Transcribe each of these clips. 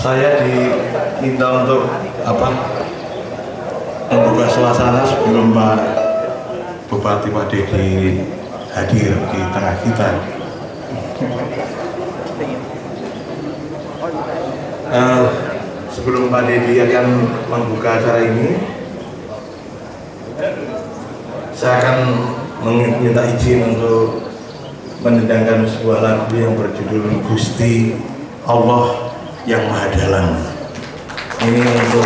Saya diminta untuk membuka suasana sebelum Pak Bupati Pak Dedi hadir di tengah kita. Sebelum Pak Dedi akan membuka acara ini, saya akan meminta izin untuk mendendangkan sebuah lagu yang berjudul Gusti Allah yang Maha Dalam. Ini untuk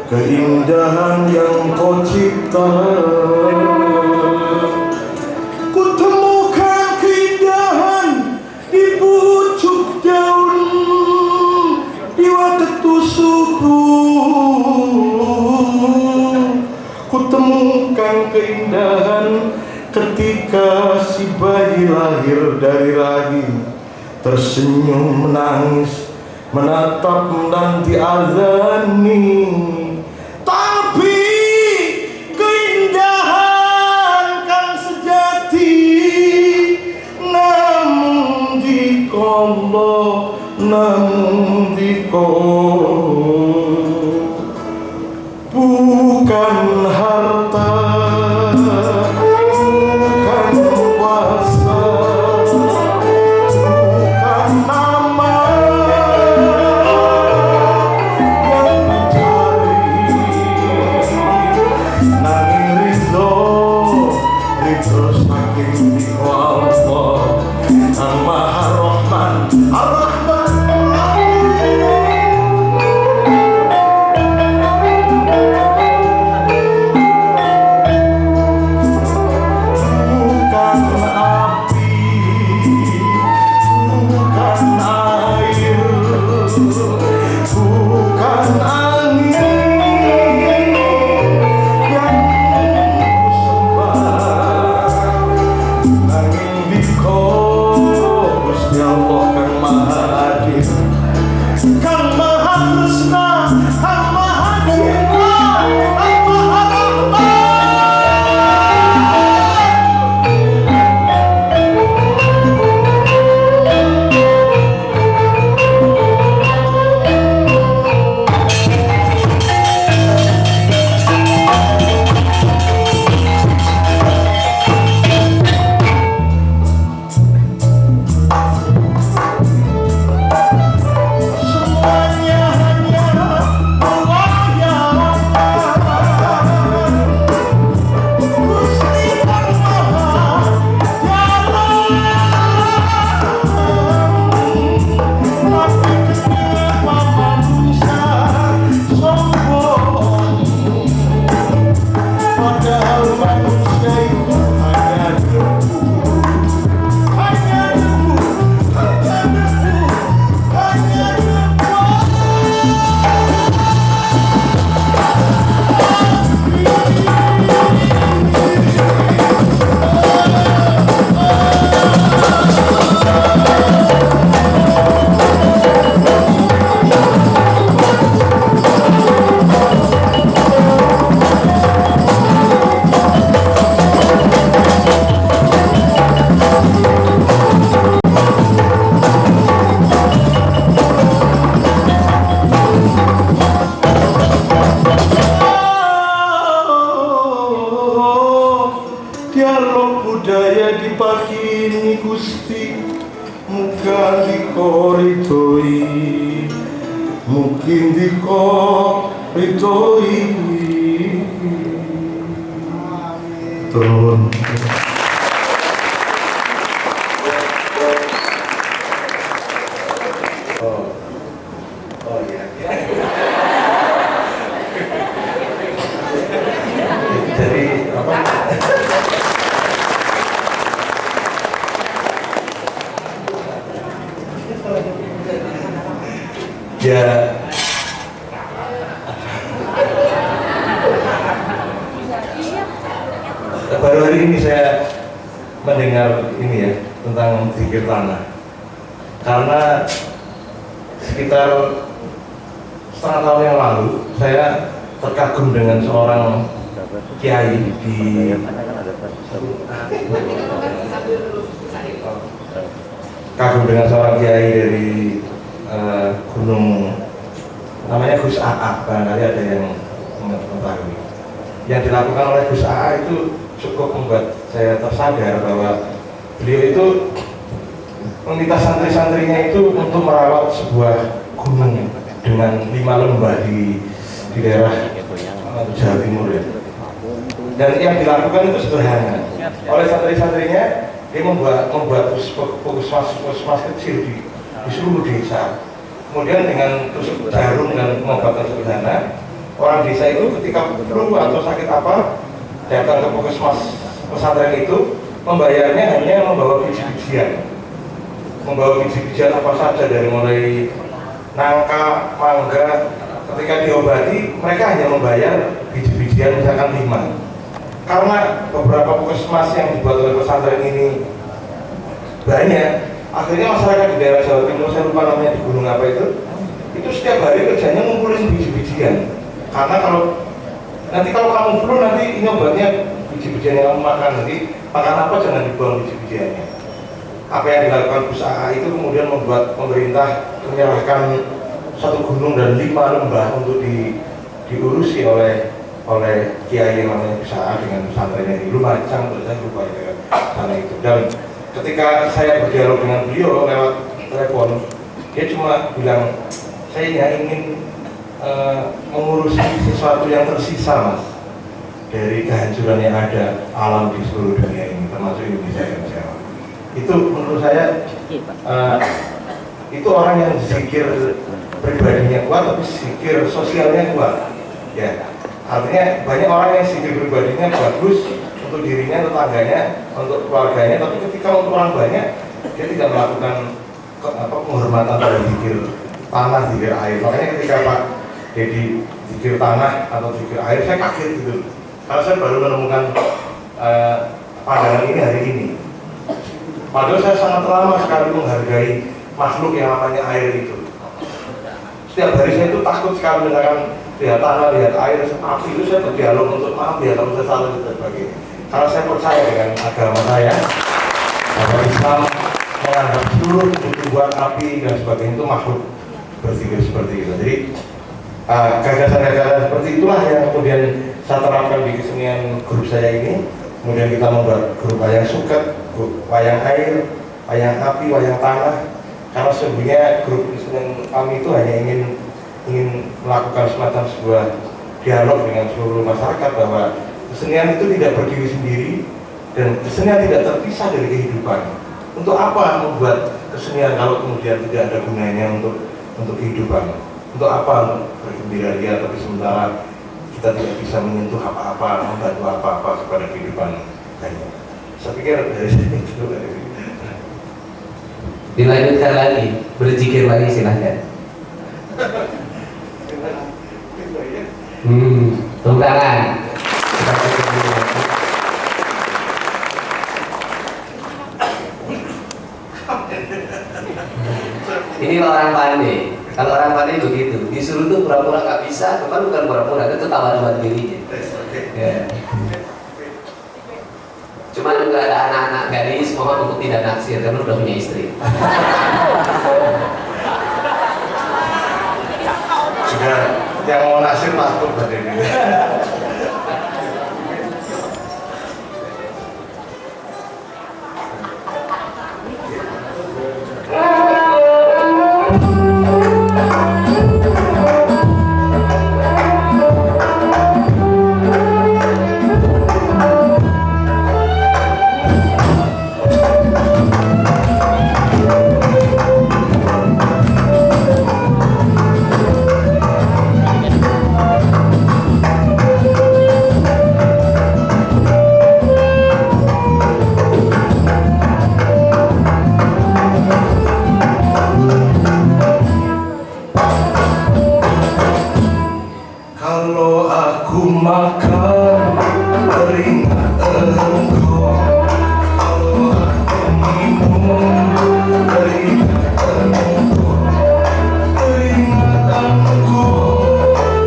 keindahan yang kau cipta. Ku temukan keindahan di pucuk daun, di waktu subuh. Ku temukan keindahan ketika si bayi lahir dari rahim, tersenyum menangis menatap nanti azani. Tapi keindahan kan sejati, namun di Allah, namun di bukan harta, bukan kuasa, bukan nama yang dicari, nanging ridho saking di Allah Ang Maha Rahman Ar-Rahman. itu iki. Turun. Oh iya. Jadi apa? Ya, baru hari ini saya mendengar ini ya tentang zikir tanah, karena sekitar setengah tahun yang lalu saya terkagum dengan seorang kiai di dari gunung namanya Gus AA, barangkali ada yang mengetahui. Yang dilakukan oleh Gus AA itu cukup membuat saya tersadar bahwa beliau itu meminta santri-santrinya itu untuk merawat sebuah gunung dengan 5 lembah di daerah Jawa Timur ya. Dan yang dilakukan itu sederhana. Oleh santri-santrinya dia membuat puskesmas kecil di seluruh desa. Kemudian dengan tusuk jarum dan pengobatan sederhana, orang desa itu ketika flu atau sakit apa datang ke puskesmas pesantren itu, membayarnya hanya membawa biji-bijian. Membawa biji-bijian apa saja, dari mulai nangka, mangga. Ketika diobati, mereka hanya membayar biji-bijian misalkan 5. Karena beberapa puskesmas yang dibuat oleh pesantren ini banyak, akhirnya masyarakat di daerah Jawa Timur, saya lupa namanya di gunung apa itu setiap hari kerjanya ngumpulin biji-bijian. Karena kalau kamu flu, nanti ini obatnya biji-bijian yang kamu makan, nanti makan apa jangan dibuang biji-bijiannya. Apa yang dilakukan Gus AA itu kemudian membuat pemerintah menyerahkan satu gunung dan 5 lembah untuk diurusi oleh kiai yang namanya Gus AA dengan pesantrennya di Lumajang, saya lupa ya sana itu. Dan ketika saya berdialog dengan beliau lewat telepon, dia cuma bilang, saya ingin mengurusi sesuatu yang tersisa, Mas, dari kehancuran yang ada alam di seluruh dunia ini, termasuk Indonesia dan Jawa. Itu menurut saya itu orang yang zikir pribadinya kuat, tapi zikir sosialnya kuat. Ya, artinya banyak orang yang zikir pribadinya bagus untuk dirinya, tetangganya, untuk keluarganya, tapi ketika untuk orang banyak dia tidak melakukan penghormatan pada zikir tanah, zikir air. Makanya ketika Pak Dedi zikir tanah atau zikir air, saya kaget gitu, karena saya baru menemukan pandangan ini hari ini. Padahal saya sangat lama sekali menghargai makhluk yang namanya air itu. Setiap hari saya itu takut sekali, misalkan lihat tanah, lihat air, api itu saya berdialog untuk maaf ya kalau saya salah dan sebagainya. Karena saya percaya dengan agama saya, bahwa Islam menganggap seluruh tumbuhan, api dan sebagainya itu makhluk berpikir seperti itu. Jadi gagasan-gagasan seperti itulah yang kemudian saya terapkan di kesenian grup saya ini. Kemudian kita membuat grup wayang suket, grup wayang air, wayang api, wayang tanah. Karena sebenarnya grup kesenian kami itu hanya ingin melakukan semacam sebuah dialog dengan seluruh masyarakat, bahwa kesenian itu tidak berdiri sendiri dan kesenian tidak terpisah dari kehidupan. Untuk apa membuat kesenian kalau kemudian tidak ada gunanya untuk kehidupan? Untuk apa bergembira ria tapi sementara kita tidak bisa menyentuh apa-apa, membantu apa-apa kepada kehidupan banyak. Saya pikir dari sini itu. Dilanjutkan lagi, berzikir lagi silahkan. Tepuk tangan. Ini orang pandai. Kalau orang pandai begitu, disuruh tuh pura-pura nggak bisa, bukan pura-pura, itu tawaran buat dirinya. Ya. Cuma juga ada anak-anak gadis, mohon untuk tidak naksir karena udah punya istri. Juga yang mau naksir masuk berarti ini. Kalau aku makan teringat engkau, kalau aku minum teringat engkau, teringat engkau,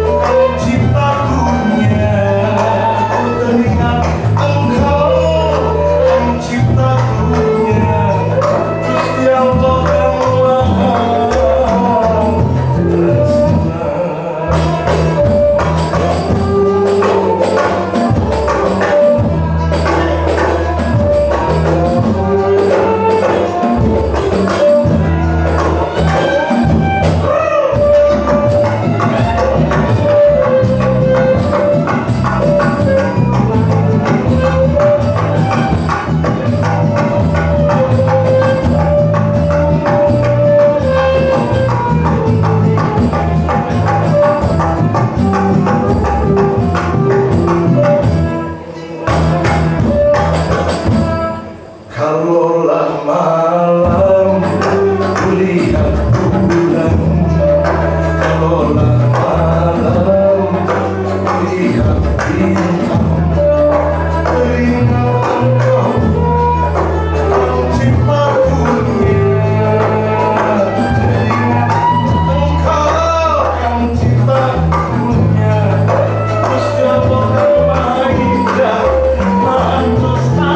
kau cipta dunia. Oh, teringat engkau, kau cipta dunia. Gusti Allah yang Maha Esa. Kalaulah malam kulihat bulan, kalaulah malam kulihat bintang, teringat engkau, kau cipta dunia. Teringat engkau, kau cipta dunia. Gusti Allah yang Maha Indah, Maha Dusta.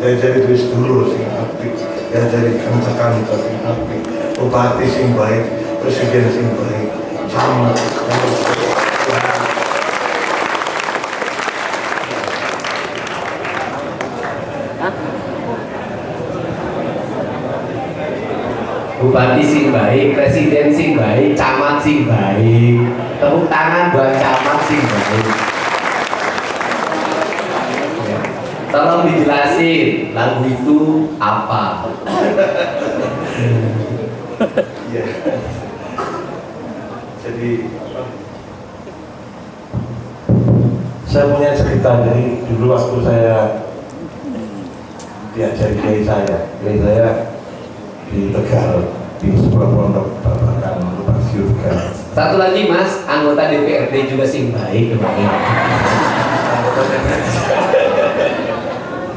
Dari tulis dulu sing apik, dari kanca-kanca sing apik, bupati sing baik, presiden sing baik, camat. Bupati sing baik, presiden sing baik, camat sing baik. Tepuk tangan buat camat sing baik. Tolong dijelasin lagu itu apa? Iya. Jadi saya punya cerita dari dulu waktu saya diajari kiai saya di Tegal di sebuah pondok babakan lupa surga. Satu lagi mas, anggota DPRD juga sing baik kemarin.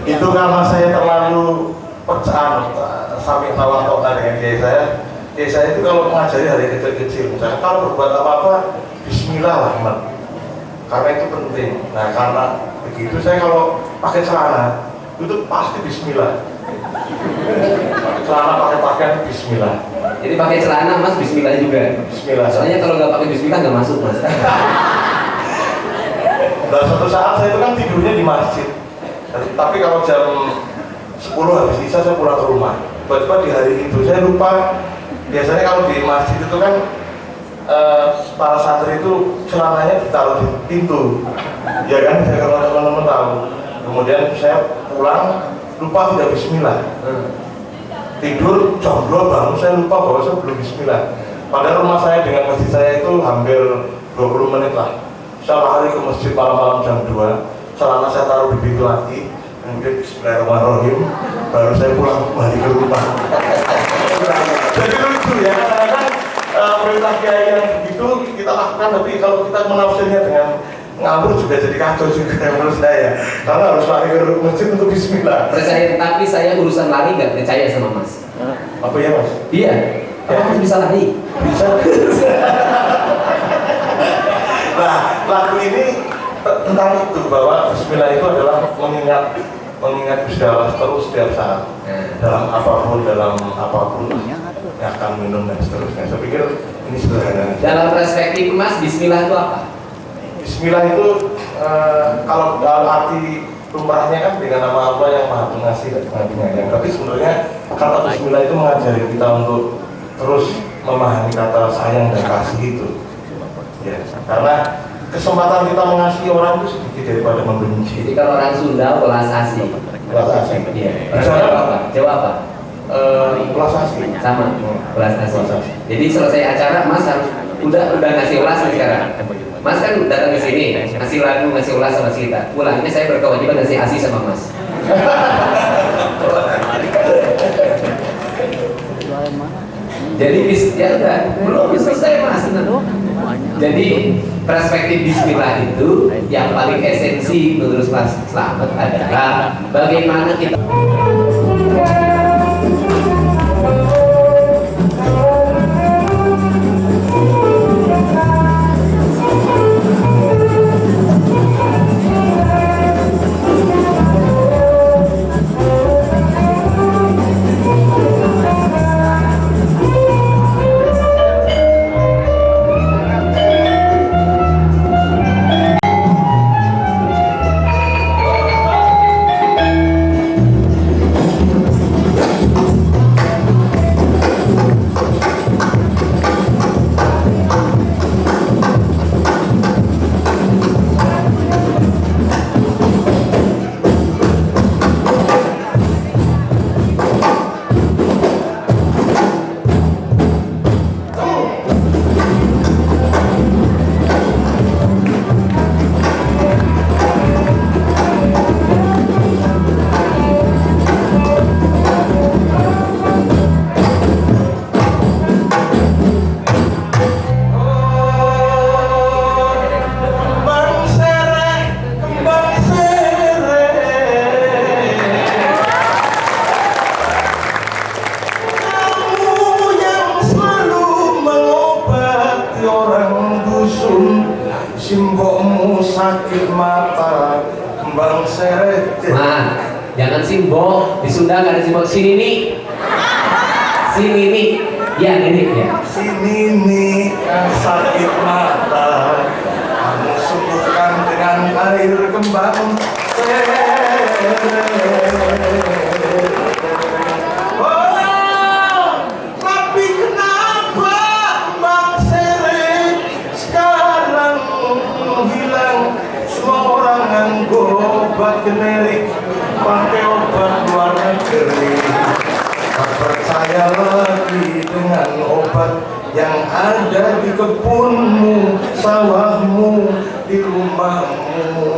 Itu karena saya terlalu percaya sampai tawakokan dengan kiai saya. Kiai saya itu kalau mengajari hari kecil-kecil, misalnya kalau berbuat apa-apa, Bismillah lah, karena itu penting. Nah karena begitu saya kalau pakai celana itu pasti Bismillah. Pakai celana, pakai pakaian Bismillah. Jadi pakai celana mas Bismillah juga. Bismillah. Soalnya kalau nggak pakai Bismillah nggak masuk mas. Dan suatu saat saya itu kan tidurnya di masjid. Tapi kalau jam Isya saya pulang ke rumah. Tiba-tiba di hari itu saya lupa. Biasanya kalau di masjid itu kan para santri itu celananya ditaruh di pintu, ya kan? Saya kalau teman-teman tahu. Kemudian saya pulang lupa tidak bismillah. Tidur jam 2 bangun saya lupa bahwa saya belum bismillah. Padahal rumah saya dengan masjid saya itu hampir 20 menit lah. Saya lari ke masjid malam-malam jam 2, celana saya taruh di pintu lagi, kemudian bismillahirrahmanirrahim, baru saya pulang kembali ke rumah. Jadi lucu ya, kadang-kadang perintah kiai yang begitu kita lakukan, tapi kalau kita menafsirnya dengan ngawur juga jadi kacau juga menurut saya. Karena harus lari ke masjid untuk bismillah. Percaya, tapi saya urusan lari nggak percaya sama Mas. Apa ya Mas? Iya. Apa Mas bisa lari? Bisa. Nah, lagu ini tentang itu, bahwa bismillah itu adalah mengingat Gusti Allah terus setiap saat, dalam apapun yang akan minum dan seterusnya. Saya pikir ini sederhana. Dalam perspektif Mas, bismillah itu apa? Bismillah itu kalau dalam arti lumrahnya kan dengan nama Allah yang Maha Pengasih dan Maha Penyayang. Tapi sebenarnya kata bismillah itu mengajari kita untuk terus memahami kata sayang dan kasih itu. Ya, karena kesempatan kita mengasihi orang itu sedikit daripada membenci. Jadi kalau orang Sunda welas asih. Welas asih. Iya. Orang Jawa apa? Jawa apa? Welas asih. Sama. Welas asih. Jadi selesai acara Mas harus udah ngasih ulas nih sekarang. Mas kan datang ke sini, ngasih lagu, ngasih ulas sama kita. Pulangnya saya berkewajiban ngasih asih sama Mas. Jadi ya udah, belum selesai Mas. Jadi perspektif bismillah itu yang paling esensi menurut Mas Slamet adalah bagaimana kita simbokmu sakit mata kembang seret. Mas, jangan simbol. Di Sunda nggak ada simbol. Sini nih. Sini nih. Ya, ini ya. Sini nih sakit mata, kamu sembuhkan dengan air kembang seret. Oh, tapi kenapa kembang seret sekarang hilang? Semua orang nganggo obat generik, pakai obat luar negeri. Tak percaya lagi dengan obat yang ada di kebunmu, sawahmu, di rumahmu.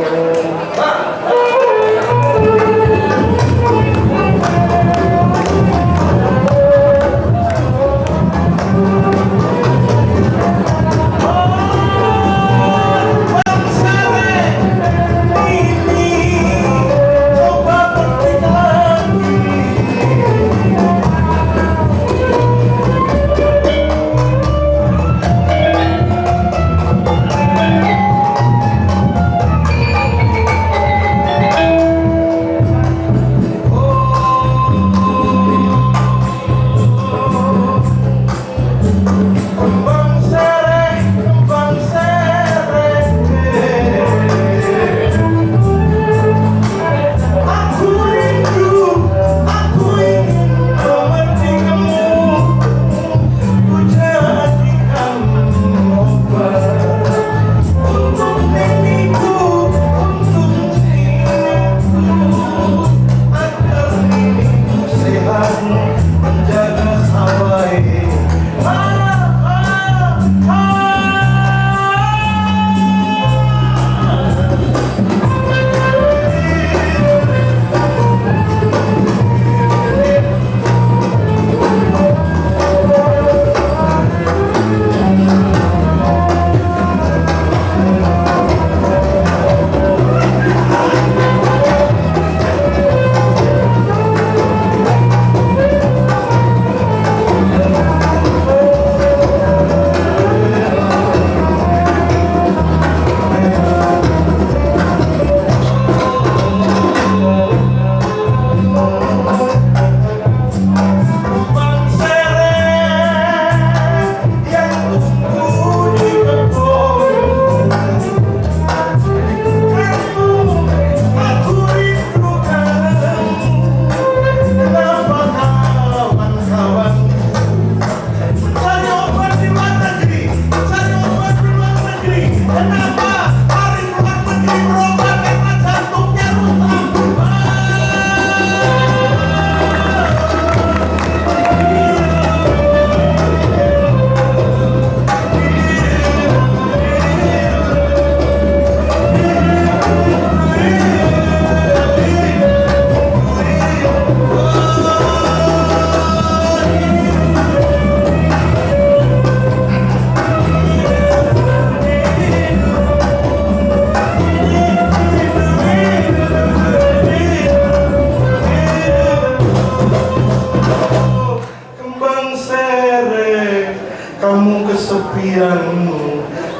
kesepian,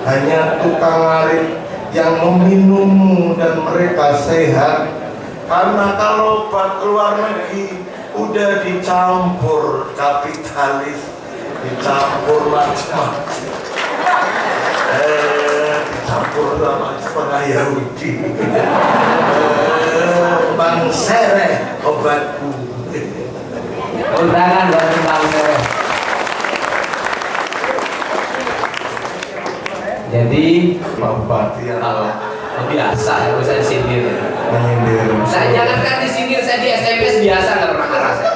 hanya tukang arit yang meminum dan mereka sehat. Karena kalau obat keluar negeri udah dicampur kapitalis, dicampur macam-macam, dicampur sama setengah Yahudi. Bang Sereh obatku. Undangan buat Bang Sereh. Jadi Pak Bupati yang biasa ya, bisa disindir. menyindir. Saya jangankan disindir, saya di SMS biasa nggak pernah marah saya.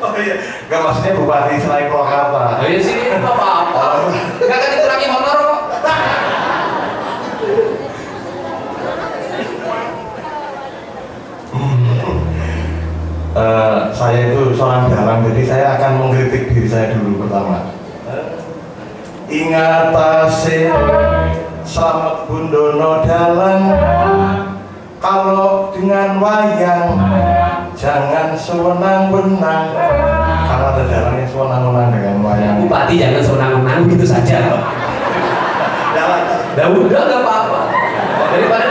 Oh iya, nggak maksudnya Bupati selain Purwakarta. Oh iya sini apa-apa, nggak akan dikurangi honor kok. Saya itu seorang dalang, jadi saya akan mengkritik diri saya dulu pertama. Ingat tasik, selamat bundono dalang. Kalau dengan wayang, jangan sewenang-wenang. Karena ada dalangnya sewenang-wenang dengan wayang. Bupati jangan sewenang-wenang gitu saja. Dah udah nggak apa-apa. Daripada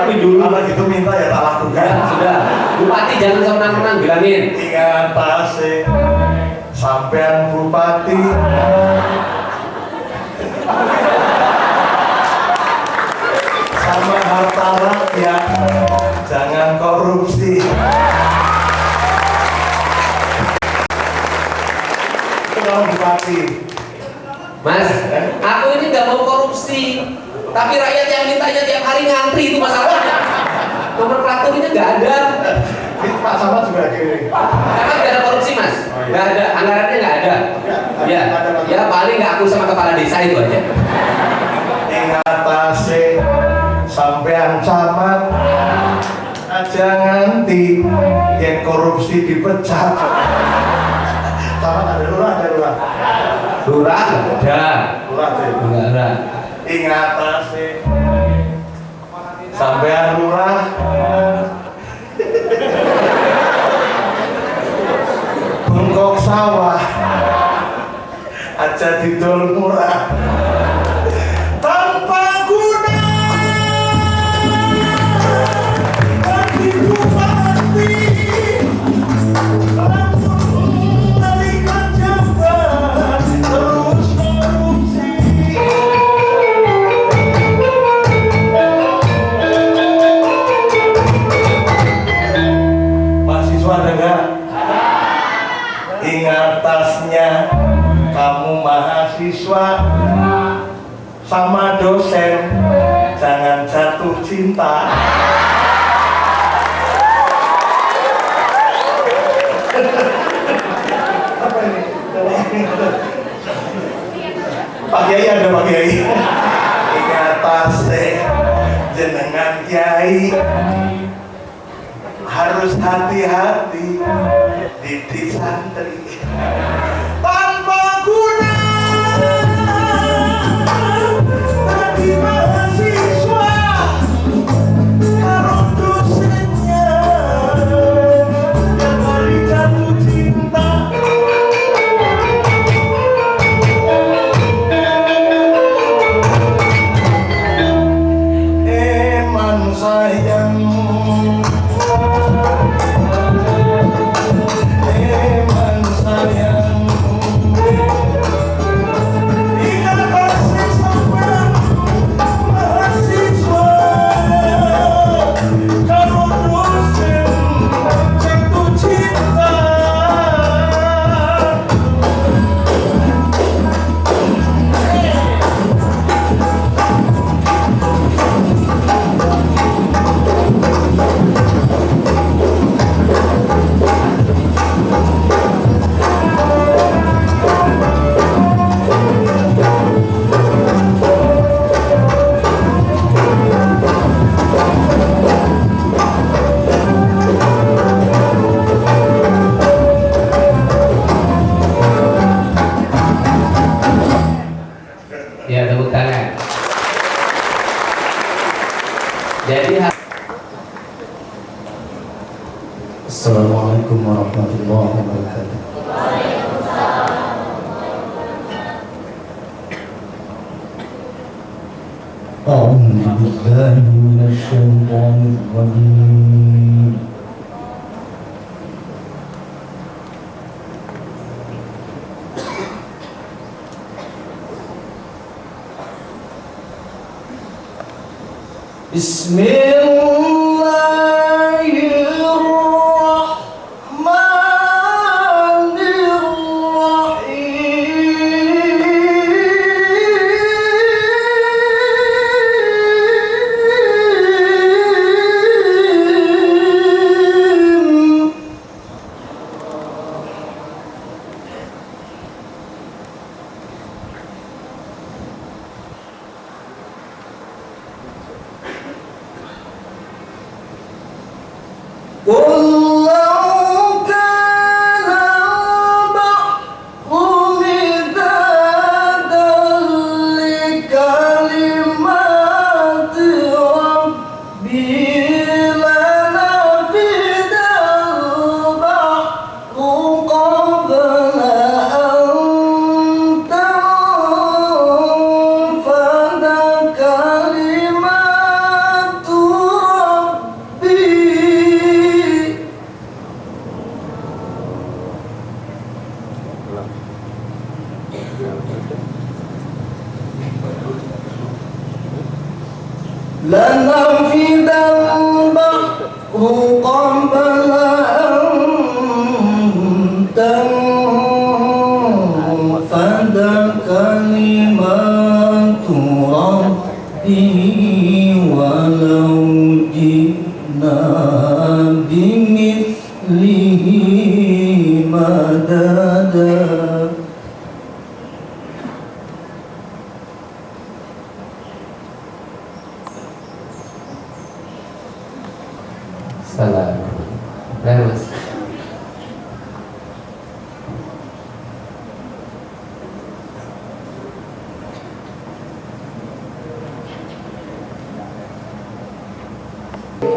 lebih dulu. Karena gitu minta ya tak lakukan. Ya sudah. Bupati jangan sewenang-wenang bilangin. Ingat tasik, sampean Bupati. Sama harta rakyat, jangan korupsi. Itu kalau Bupati. Mas, aku ini nggak mau korupsi, tapi rakyat yang mintanya tiap hari ngantri itu masalahnya. Nomor plat ini nggak ada. Pak Samad juga kiri. Emang nggak ada korupsi mas? Nggak ada, anggarannya nggak ada. Ya, ya paling nggak aku sama kepala desa itu aja. Ingat tasik, sampean camat, aja nganti yang korupsi dipecat. Camat ada lurah, ada lurah. Lurah nggak ada. Lurah sih. Nggak ada. Ingat tasik, sampean lurah. Bengkok sawah, aja didol murah. Tanpa guna, bagi bupati, mengendalikan jabat, terus korupsi. Mahasiswa ada nggak? Ingat tasnya, kamu mahasiswa sama dosen, jangan jatuh cinta. Apa ini? Pak Kiai ada Pak Kiai. Ingat tasnya, jenengan Kiai harus hati-hati didik santri tanpa guna bagi mahasiswa karo dosennya yang kali jatuh cinta. Eman sayang, eman sayang, ingat kasih sampean mahasiswa karo dosen jatuh cinta. Ya tepuk tangan. Jadi Assalamualaikum warahmatullahi wabarakatuh. بالله من الشيطان الرجيم بسم الله الرحمن الرحيم قل لو كان البحر مدادا لكلمات ربي لنفد البحر قبل أن تنفد كلمات ربي لنفد البحر قبل أن تنفد كلمات ربي ولو جئنا بمثله مددا Salam. Mas.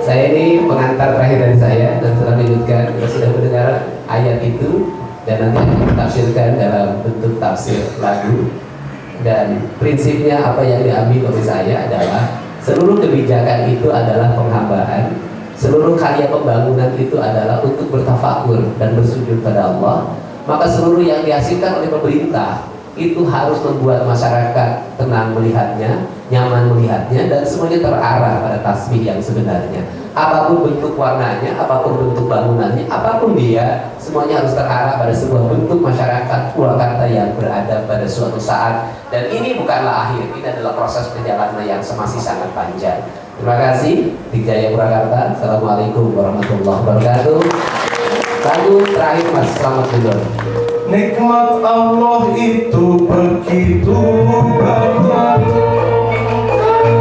Saya ini pengantar terakhir dari saya dan setelah melanjutkan kita sudah mendengar ayat itu dan nanti akan ditafsirkan dalam bentuk tafsir lagu. Dan prinsipnya apa yang diambil oleh saya adalah seluruh kebijakan itu adalah penghambaan, seluruh karya pembangunan itu adalah untuk bertafakur dan bersujud pada Allah. Maka seluruh yang dihasilkan oleh pemerintah itu harus membuat masyarakat tenang melihatnya, nyaman melihatnya, dan semuanya terarah pada tasbih yang sebenarnya. Apapun bentuk warnanya, apapun bentuk bangunannya, apapun dia, semuanya harus terarah pada sebuah bentuk masyarakat Purwakarta yang beradab pada suatu saat. Dan ini bukanlah akhir, ini adalah proses perjalanan yang masih sangat panjang. Terima kasih, Dikjaya Purwakarta. Assalamualaikum warahmatullahi wabarakatuh. Lagu terakhir Mas, selamat tidur. Nikmat Allah itu begitu banyak,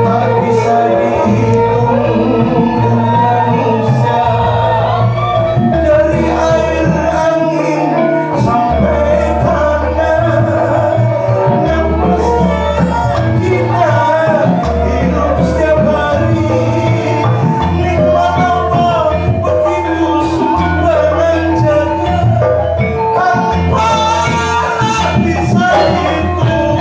tak bisa dihitung manusia. Dari air angin sampai tanah, nafas kita hidup setiap hari. Nikmat Allah begitu sumber menjaga, tanpa bisa hitung.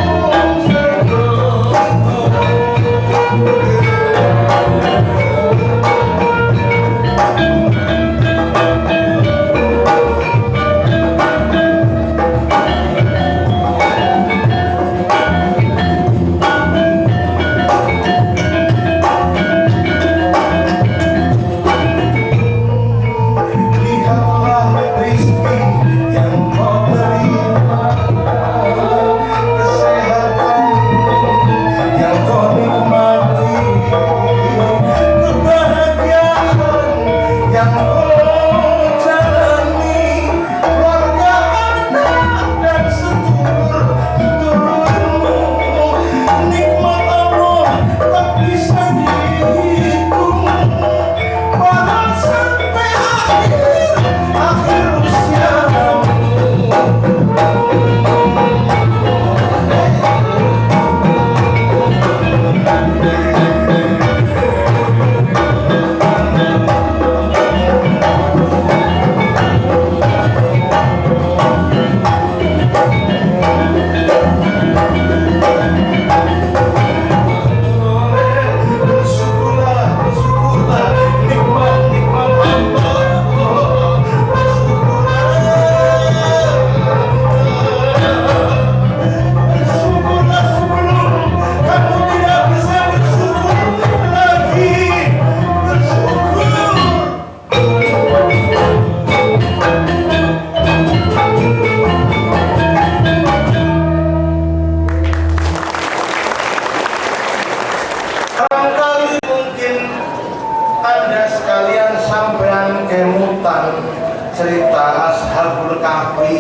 cerita Ashabul Kahfi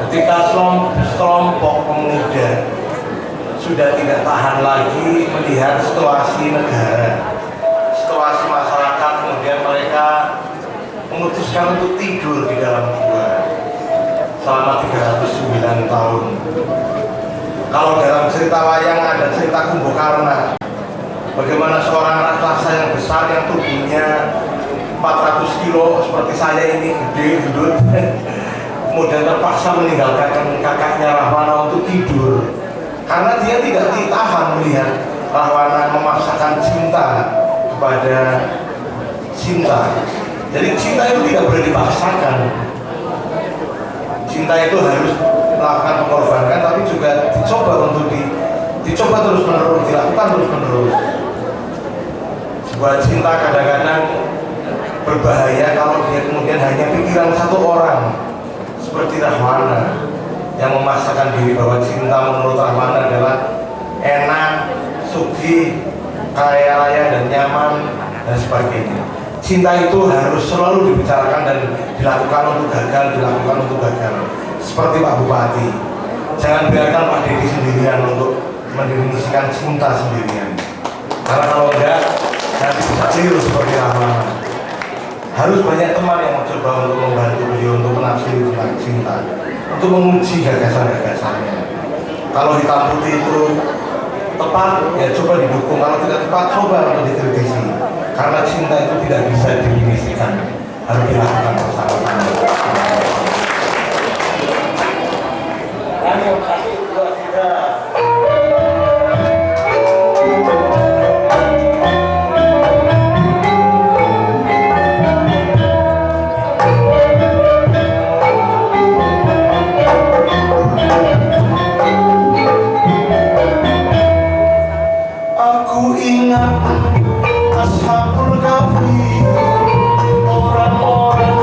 ketika sekelompok pemuda sudah tidak tahan lagi melihat situasi negara, situasi masyarakat, kemudian mereka memutuskan untuk tidur di dalam gua selama 309 tahun. Kalau dalam cerita wayang ada cerita Kumbakarna, bagaimana seorang raksasa yang besar yang tubuhnya 400 kilo seperti saya ini, gede, gendut, kemudian terpaksa meninggalkan kakaknya Rahwana untuk tidur karena dia tidak ditahan melihat Rahwana memaksakan cinta kepada Sinta. Jadi cinta itu tidak boleh dipaksakan, cinta itu harus melakukan pengorbanan, tapi juga dicoba untuk dicoba terus menerus, dilakukan terus menerus. Sebuah cinta kadang-kadang berbahaya kalau dia kemudian hanya pikiran satu orang seperti Rahwana yang memaksakan diri bahwa cinta menurut Rahwana adalah enak, sugih, kaya raya dan nyaman dan sebagainya. Cinta itu harus selalu dibicarakan dan dilakukan untuk gagal, dilakukan untuk gagal. Seperti Pak Bupati, jangan biarkan Pak Deddy sendirian untuk mendefinisikan cinta sendirian. Karena kalau enggak, nanti bisa keliru seperti Rahwana. Harus banyak teman yang mencoba untuk membantu beliau untuk menafsiri tentang cinta, untuk menguji gagasan-gagasannya. Kalau hitam putih itu tepat, ya coba didukung. Kalau tidak tepat, coba untuk dikritisi. Karena cinta itu tidak bisa didefinisikan, harus dilakukan bersama-sama. Aku ingat Ashabul Kahfi, orang-orang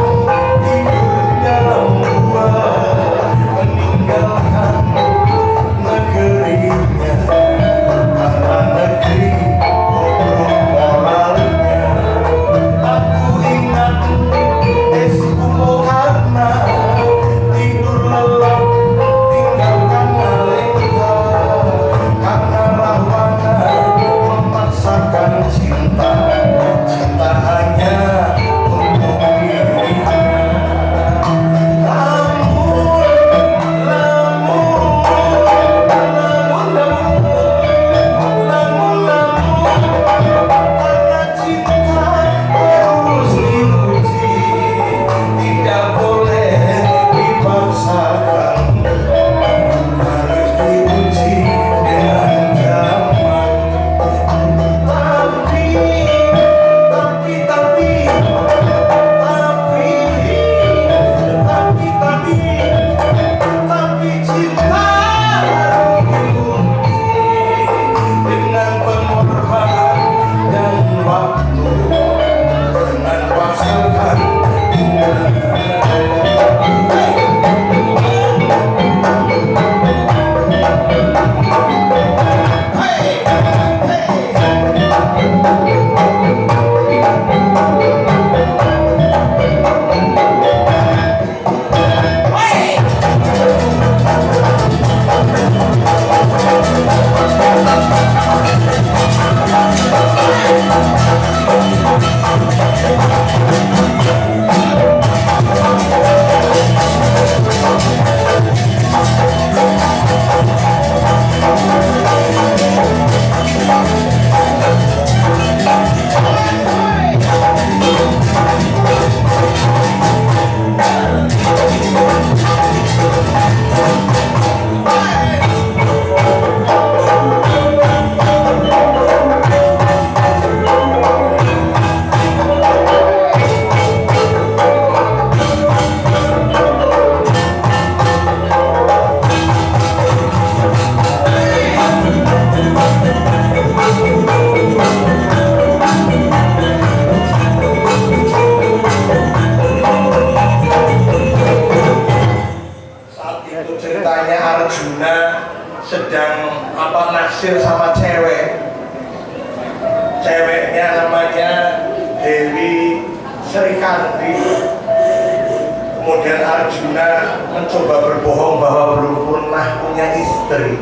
Kemudian Arjuna mencoba berbohong bahwa belum pernah punya istri.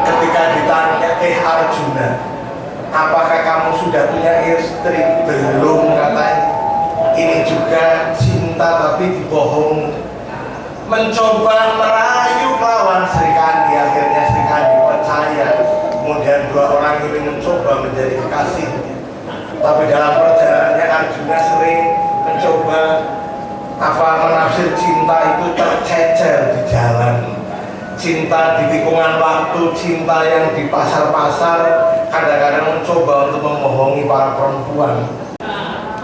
Ketika ditanya, Arjuna, apakah kamu sudah punya istri? Belum, katanya. Ini juga cinta tapi dibohong. Mencoba merayu lawan Sri Kandi, akhirnya Sri Kandi percaya. Kemudian dua orang ini mencoba menjadi kekasihnya. Tapi dalam perjalanannya Arjuna sering mencoba menafsir cinta itu tercecer di jalan. Cinta di tikungan waktu, cinta yang di pasar-pasar, kadang-kadang mencoba untuk membohongi para perempuan.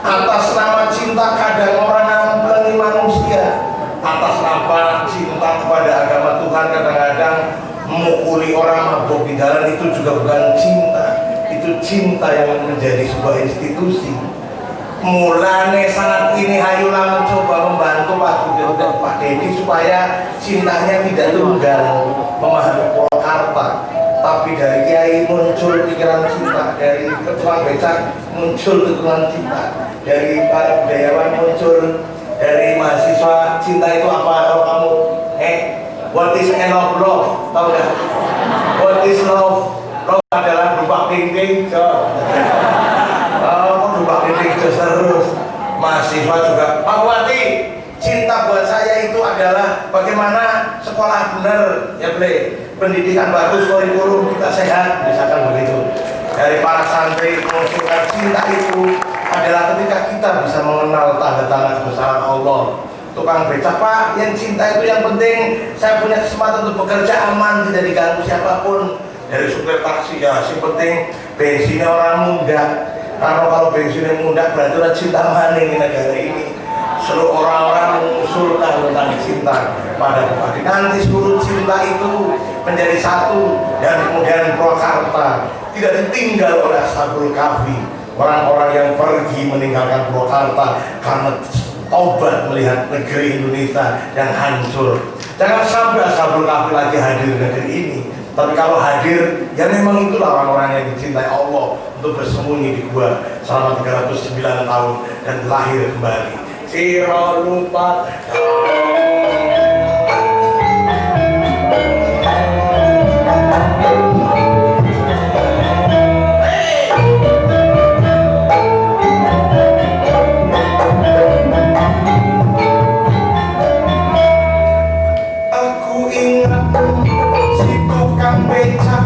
Atas nama cinta kadang orang ngampleni manusia. Atas nama cinta kepada agama Tuhan kadang-kadang memukuli orang, mabuk di jalan. Itu juga bukan cinta. Itu cinta yang menjadi sebuah institusi. Mulane saat ini hayulah mencoba membantu Pak Dedi supaya cintanya tidak tunggal memahami Purwakarta, tapi dari kiai muncul pikiran cinta, dari ketua becak muncul dukungan cinta, dari para budayawan muncul, dari mahasiswa cinta itu apa kalau kamu what is love, tahu nggak? What is love? Love adalah berupa ping-ping, berupa ping-ping terus. Mahasiswa juga, Pak Bupati, cinta buat saya itu adalah bagaimana sekolah benar, ya boleh, pendidikan bagus, kurikulum kita sehat, misalkan begitu. Dari para santri mengusulkan cinta itu adalah ketika kita bisa mengenal tanda-tanda kebesaran Allah. Tukang becak, Pak, yang cinta itu yang penting saya punya kesempatan untuk bekerja aman, tidak diganggu siapapun. Dari supir taksi, ya yang penting bensinnya orang muda. Karena kalau bensinnya muda berarti orang cinta maning di negara ini. Seluruh orang-orang mengusulkan tentang cinta pada Bupati. Nanti seluruh cinta itu menjadi satu, dan kemudian Purwakarta tidak ditinggal oleh Ashabul Kahfi, orang-orang yang pergi meninggalkan Purwakarta karena obat melihat negeri Indonesia yang hancur. Jangan sampai Ashabul Kahfi lagi hadir di negeri ini. Tapi kalau hadir, ya memang itulah orang-orang yang dicintai Allah untuk bersembunyi di gua selama 309 tahun dan lahir kembali. Siro lupa. Aku ingat si tukang becak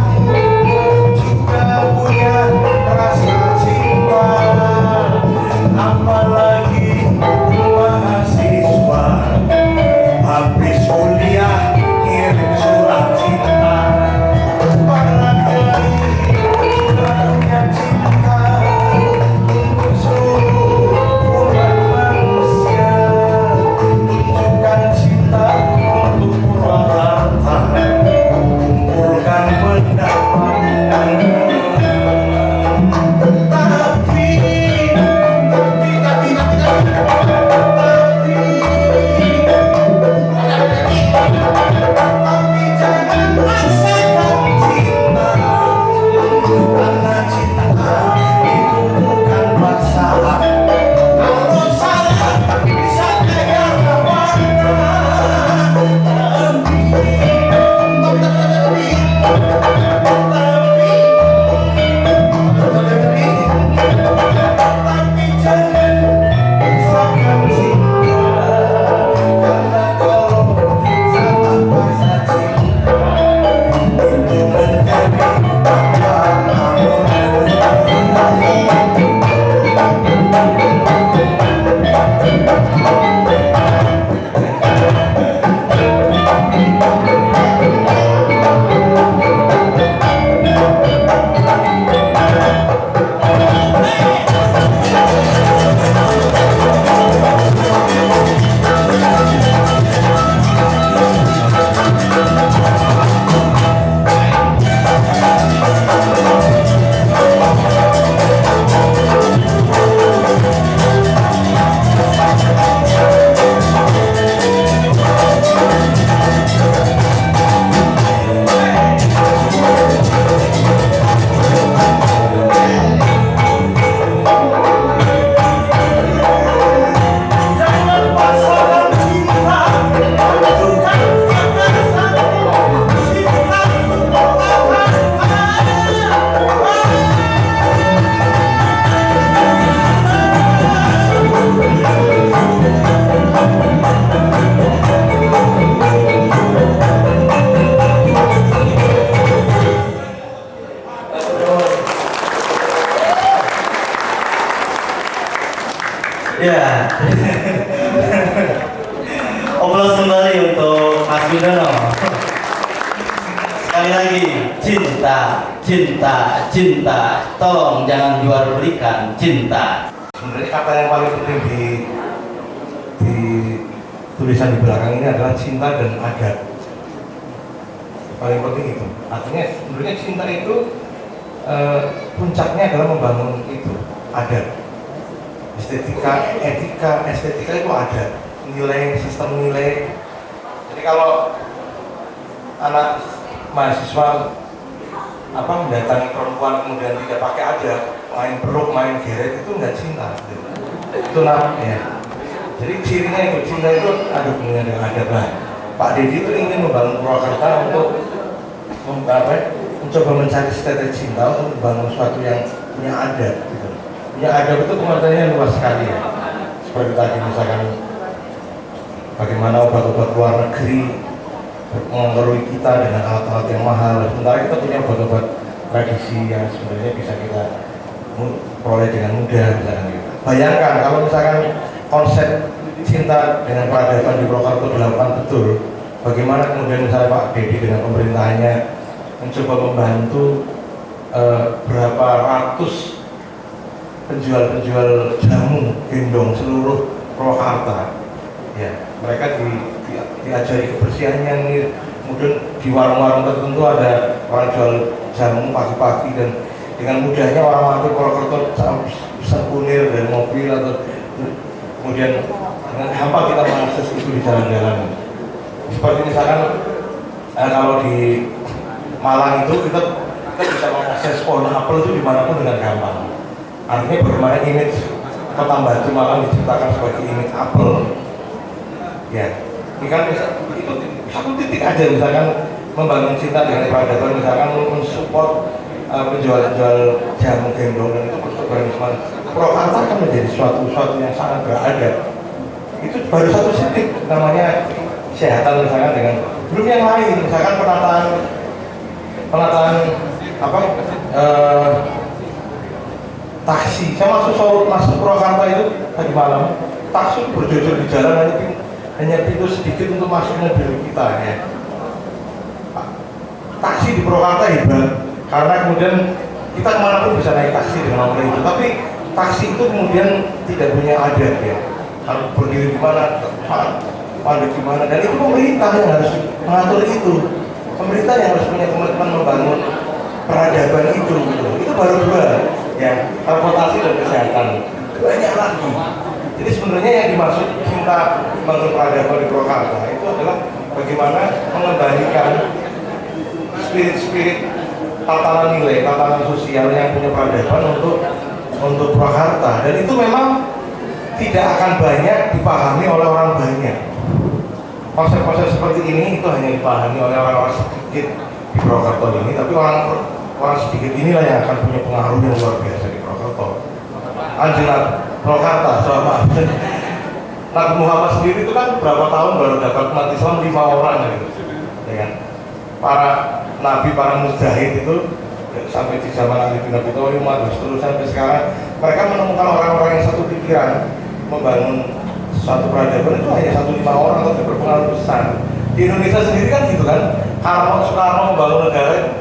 juga punya rasa cinta, apalagi mahasiswa. cinta, cinta, cinta. Tolong jangan jual belikan cinta. Sebenarnya kata yang paling penting di tulisan di belakang ini adalah cinta dan adat. Paling penting itu. Artinya sebenarnya cinta itu puncaknya adalah membangun itu adat. Estetika, etika, estetika itu adat. Nilai, sistem nilai. Jadi kalau anak mahasiswa mendatangi perempuan kemudian tidak pakai adat, main peluk, main geret, itu nggak cinta. Itu namanya. Jadi cirinya itu, cinta itu ada hubungannya dengan adat. Nah, Pak Deddy itu ingin membangun Purwakarta untuk mencoba mencari setetes cinta untuk membangun sesuatu yang punya adat. Gitu. Punya adat itu pengertiannya luas sekali ya. Seperti tadi misalkan bagaimana obat-obat luar negeri mengerui kita dengan alat-alat yang mahal, sementara kita punya obat-obat tradisi yang sebenarnya bisa kita peroleh dengan mudah misalkan gitu. Bayangkan kalau misalkan konsep cinta dengan peradaban di Purwakarta dilakukan betul, bagaimana kemudian misalnya Pak Deddy dengan pemerintahnya mencoba membantu berapa ratus penjual-penjual jamu gendong seluruh Purwakarta. Ya, mereka diajari kebersihannya, kemudian di warung-warung tertentu ada orang jual jamu pagi-pagi dan dengan mudahnya orang mampir Purwokerto bisa kunir dari mobil atau kemudian dengan gampang kita mengakses itu di jalan-jalan. Seperti misalkan kalau di Malang itu kita bisa mengakses pohon apel itu dimanapun dengan gampang. Artinya bagaimana image Kota Batu Malang diciptakan sebagai image apel. Ya, ini kan itu satu titik aja misalkan membangun cinta dengan peradaban, misalkan mensupport penjual-penjual jamu gendong dan itu berorganisme. Purwakarta akan menjadi suatu yang sangat beradat. Itu baru satu titik namanya kesehatan misalkan dengan belum yang lain misalkan penataan taksi. Saya masuk Purwakarta itu tadi malam, taksi berjojol di jalan hanya pintu sedikit untuk masuk mobil kita ya. Taksi di Purwakarta hebat karena kemudian kita kemanapun bisa naik taksi dengan nomor itu, tapi taksi itu kemudian tidak punya adat ya, harus berdiri di mana, pada gimana, dan itu pemerintah yang harus mengatur itu. Pemerintah yang harus punya komitmen membangun peradaban itu gitu. Itu baru dua ya, transportasi dan kesehatan. Banyak lagi. Jadi sebenarnya yang dimaksud cinta membangun peradaban di Purwakarta itu adalah bagaimana mengembalikan spirit tatanan nilai, tatanan sosial yang punya peradaban untuk Purwakarta, dan itu memang tidak akan banyak dipahami oleh orang banyak. Konsep-konsep seperti ini itu hanya dipahami oleh orang-orang sedikit di Purwakarta ini, tapi orang sedikit inilah yang akan punya pengaruh yang luar biasa di Purwakarta. Anjuran Purwakarta selama Nabi Muhammad sendiri itu kan berapa tahun baru dapat umat Islam 5 orang gitu, ya kan? Para nabi, para mujahid itu sampai di zaman Ali bin Abi Thalib, terus sampai sekarang mereka menemukan orang-orang yang satu pikiran membangun suatu peradaban itu hanya 1-5 orang tapi berpengaruh besar. Di Indonesia sendiri kan gitu kan, Soekarno membangun negara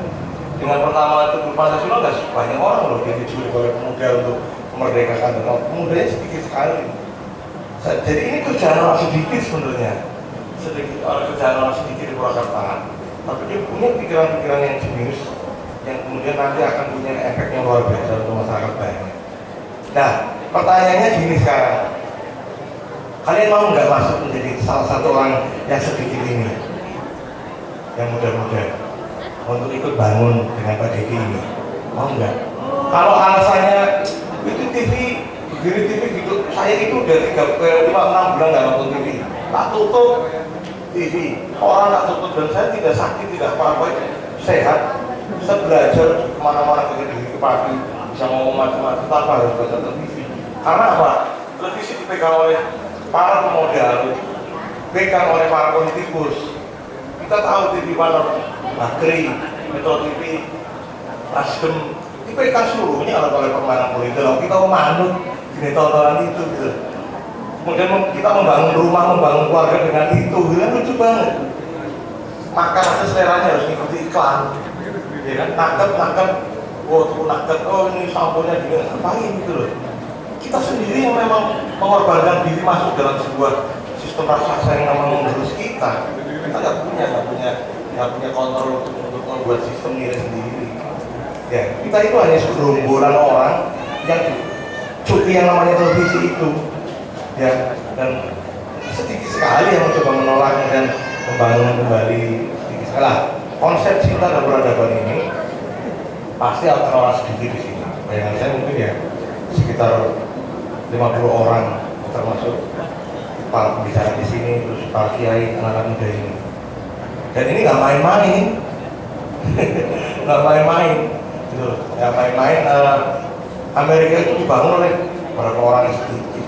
dengan pertama itu Pancasila nggak banyak orang loh yang diculik oleh pemuda untuk memerdekakan, dan pemudanya sedikit sekali. Jadi ini kerjaan orang sedikit sebenarnya, kerjaan orang sedikit di Purwakarta, tapi dia punya pikiran-pikiran yang jenius yang kemudian nanti akan punya efek yang luar biasa untuk masyarakat banyak. Nah, pertanyaannya gini sekarang, kalian mau nggak masuk menjadi salah satu orang yang sedikit ini, yang muda-muda, untuk ikut bangun dengan Pak Deddy ini? Mau nggak? Kalau alasannya itu TV, begini TV gitu, saya itu udah 5-6 bulan nggak nonton TV, tak tutup TV, orang tak tutup, dan saya tidak sakit, tidak apa-apa, sehat. Saya belajar kemana-mana ke pagi, bisa ngomong macam-macam tanpa harus baca televisi. Karena apa? Televisi dipegang oleh para pemodal, dipegang oleh para politikus. Kita tahu TV mana, Bakri, Metro TV, Nasdem, dipegang seluruhnya oleh pemana politik. Kita mau manut di tontonan itu gitu. Kemudian kita membangun rumah, membangun keluarga dengan itu, gitu. Lucu banget. Makan aja seleranya harus ngikuti iklan. ya kan, nakep, oh ini samponya gini, ngapain gitu loh. Kita sendiri yang memang mengorbankan diri masuk dalam sebuah sistem raksasa yang memang mengurus kita. Kita nggak punya kontrol untuk membuat sistem diri sendiri. Ya, kita itu hanya segerombolan orang yang cuti yang namanya televisi itu, ya, dan sedikit sekali yang mencoba menolak dan membangun kembali sedikit sekali. Lah, konsep cinta dan peradaban ini pasti akan orang sedikit di sini. Bayangan saya mungkin ya sekitar 50 orang, termasuk para pembicara di sini, terus para kiai, anak-anak muda ini. Dan ini nggak main-main, nggak main-main, gitu. Nggak main-main. Amerika itu dibangun oleh beberapa orang yang sedikit.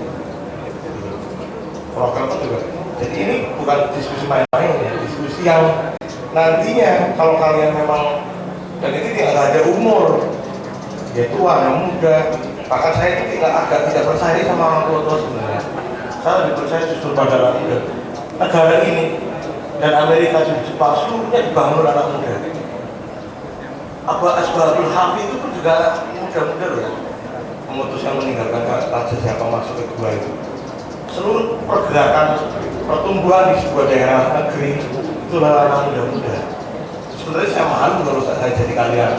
Program itu juga. Jadi ini bukan diskusi main-main ya, diskusi yang nantinya kalau kalian memang, dan itu tidak ada umur, ya tua, yang muda. Bahkan saya itu agak tidak percaya sama orang tua sebenarnya. Saya lebih percaya justru pada anak muda. Negara ini dan Amerika juga Jepang seluruhnya dibangun anak muda. Asbabul Hafi itu pun juga muda-muda loh ya. Memutuskan meninggalkan raja siapa masuk ke gua itu. Seluruh pergerakan pertumbuhan di sebuah daerah negeri itu adalah anak muda-muda. Sebenarnya saya malu kalau saya jadi kalian.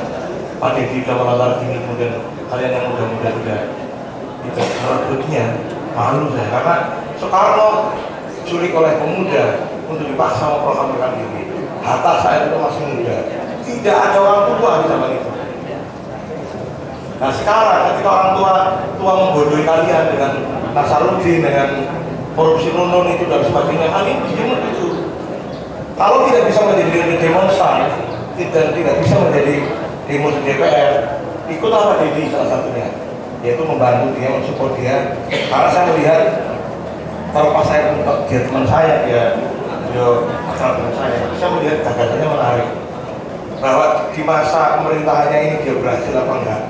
Pak Deddy udah melontar gini, kemudian kalian yang muda-muda juga itu sebetulnya malu saya, karena Soekarno diculik oleh pemuda untuk dipaksa memproklamirkan diri. Hatta saya itu masih muda, tidak ada orang tua di zaman itu. Nah sekarang ketika orang tua membodohi kalian dengan Nasaruddin, dengan korupsi nunun itu dan sebagainya, hal ini dijemur itu. Kalau tidak bisa menjadi demonstran, tidak bisa menjadi demo di DPR, ikut apa Deddy salah satunya, yaitu membantu dia, mensupport dia. Karena saya melihat kalau pas saya dia teman saya, dia akrab teman saya melihat gagasannya menarik, bahwa di masa pemerintahannya ini dia berhasil apa enggak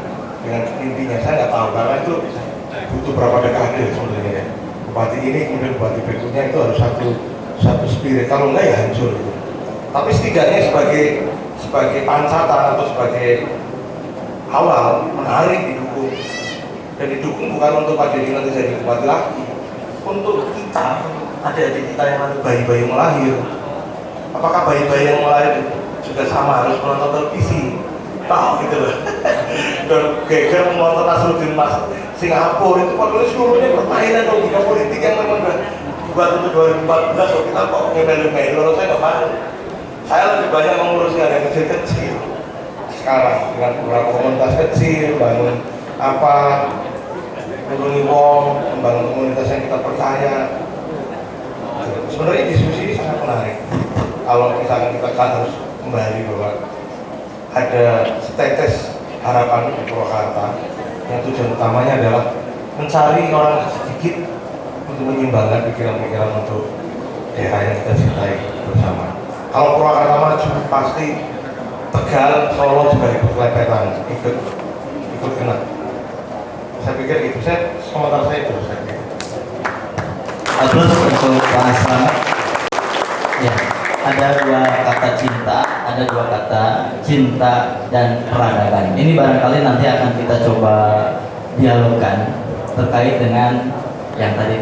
dengan mimpinya. Saya nggak tahu, karena itu butuh berapa dekade sebenarnya ya. Bupati ini kemudian bupati berikutnya itu harus satu spirit, kalau enggak ya hancur. Tapi setidaknya sebagai pancatan atau sebagai awal menarik, didukung, dan didukung bukan untuk Pak Deddy nanti jadi bupati lagi, untuk kita, adik-adik kita yang nanti bayi-bayi yang melahir. Apakah bayi-bayi yang melahir juga sama harus menonton televisi? Tahu gitu loh. Dan geger menonton Nasruddin Mas Singapura itu padahal seluruhnya permainan logika politik yang memang buat untuk 2014. Kalau kita kok ngemel-ngemel, kalau saya nggak mau. Saya lebih banyak mengurusi hal yang kecil-kecil sekarang, dengan beberapa komunitas kecil, bangun apa, menuruni wong, membangun komunitas yang kita percaya. Sebenarnya diskusi ini sangat menarik. Kalau kita harus kembali bahwa ada setetes harapan di Purwakarta yang tujuan utamanya adalah mencari orang sedikit untuk menyimbangkan pikiran-pikiran untuk daerah yang kita cintai bersama. Kalau Purwakarta maju, pasti Tegal, Solo juga ikut lepetan, ikut kena. Saya pikir itu, komentar saya itu. Terus untuk bahasa, ya, ada dua kata cinta, ada dua kata cinta dan peradaban. Ini barangkali nanti akan kita coba dialogkan terkait dengan yang tadi